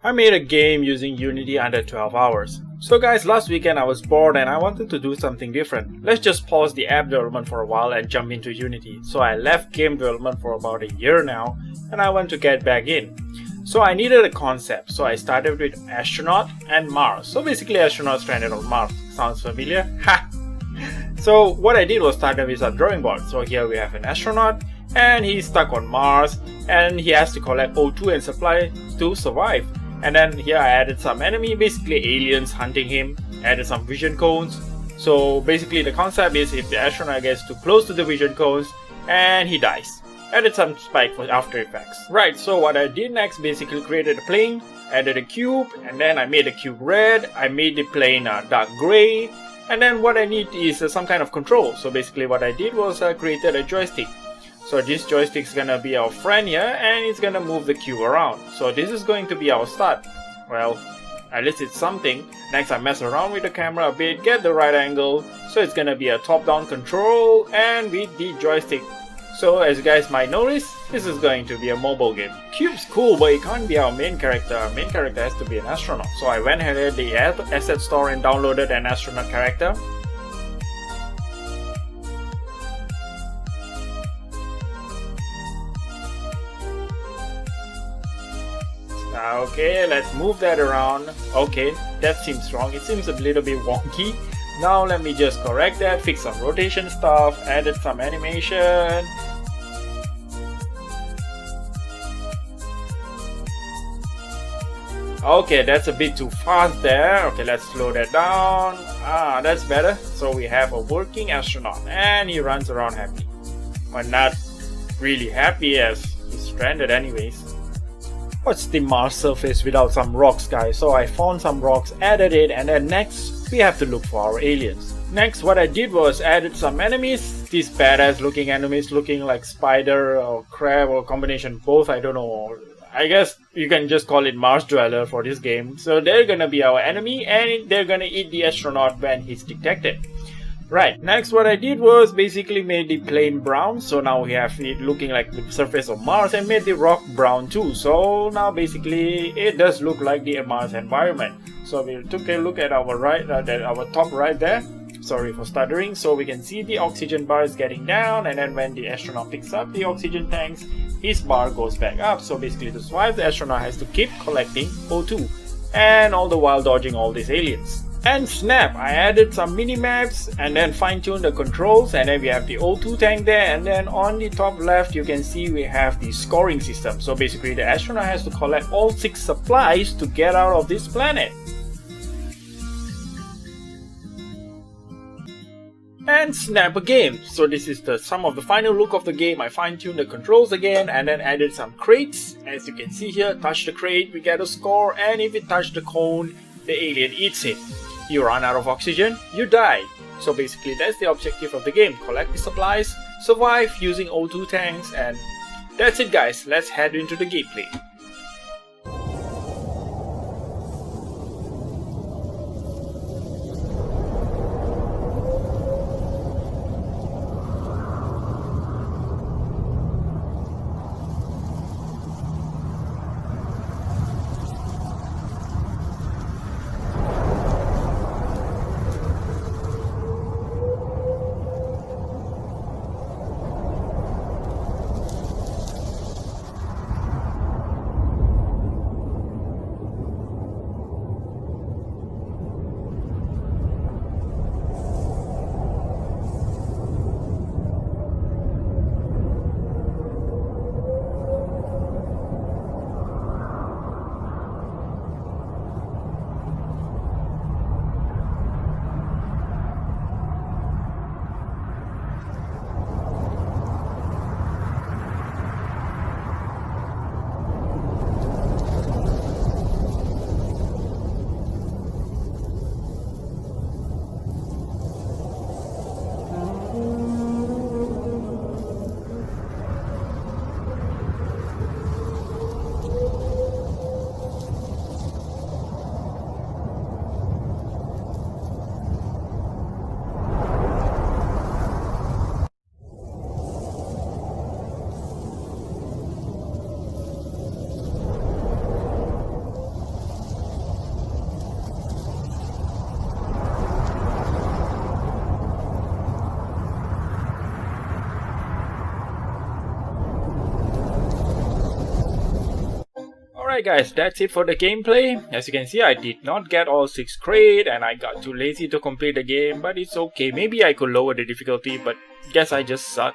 I made a game using Unity under 12 hours. So guys, last weekend I was bored and I wanted to do something different. Let's just pause the app development for a while and jump into Unity. So I left game development for about a year now and I want to get back in. So I needed a concept, so I started with Astronaut and Mars. So basically Astronaut stranded on Mars. Sounds familiar? Ha! So what I did was started with a drawing board. So here we have an astronaut and he's stuck on Mars and he has to collect O2 and supply to survive. And then here I added some enemy, basically aliens hunting him, added some vision cones. So basically the concept is if the astronaut gets too close to the vision cones and he dies. Added some spike for After Effects. Right, so what I did next basically created a plane, added a cube, and then I made the cube red, I made the plane dark gray, and then what I need is some kind of control. So basically what I did was created a joystick. So this joystick is gonna be our friend here and it's gonna move the cube around. So this is going to be our start. Well, at least it's something. Next I mess around with the camera a bit, get the right angle. So it's gonna be a top-down control and with the joystick. So as you guys might notice, this is going to be a mobile game. Cube's cool, but it can't be our main character. Our main character has to be an astronaut. So I went ahead to the asset store and downloaded an astronaut character. Okay, let's move that around. Okay, that seems wrong. It seems a little bit wonky. Now let me just correct that, fix some rotation stuff, added some animation. Okay, that's a bit too fast there. Okay, let's slow that down. That's better. So we have a working astronaut and he runs around happy. But not really happy as he's stranded anyways. What's the Mars surface without some rocks, guys? So I found some rocks, added it, and then next we have to look for our aliens. Next what I did was added some enemies. These badass looking enemies looking like spider or crab or combination both, I don't know. I guess you can just call it Mars Dweller for this game. So they're gonna be our enemy and they're gonna eat the astronaut when he's detected. Right, next what I did was basically made the plane brown. So now we have it looking like the surface of Mars and made the rock brown too. So now basically it does look like the Mars environment. So we took a look at our right, our top right there. Sorry for stuttering. So we can see the oxygen bar is getting down and then when the astronaut picks up the oxygen tanks, his bar goes back up. So basically to survive, the astronaut has to keep collecting O2 and all the while dodging all these aliens. And snap, I added some mini maps and then fine-tuned the controls and then we have the O2 tank there and then on the top left you can see we have the scoring system. So basically the astronaut has to collect all 6 supplies to get out of this planet. And snap a game. So this is some of the final look of the game. I fine-tuned the controls again and then added some crates. As you can see here, touch the crate, we get a score, and if you touch the cone, the alien eats it. You run out of oxygen, you die. So basically that's the objective of the game. Collect the supplies, survive using O2 tanks, and that's it guys. Let's head into the gameplay. Alright guys, that's it for the gameplay. As you can see, I did not get all 6 crates and I got too lazy to complete the game, but it's okay. Maybe I could lower the difficulty, but guess I just suck.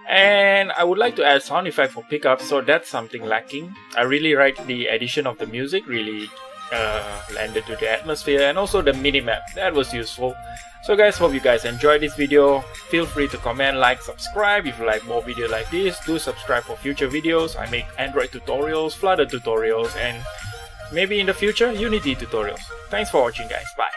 And I would like to add sound effect for pickups, so that's something lacking. I really like the addition of the music, really landed to the atmosphere, and also the minimap, that was useful. So guys, hope you guys enjoyed this video. Feel free to comment, like, subscribe. If you like more videos like this, do subscribe for future videos. I make Android tutorials, Flutter tutorials, and maybe in the future Unity tutorials. Thanks for watching guys, bye.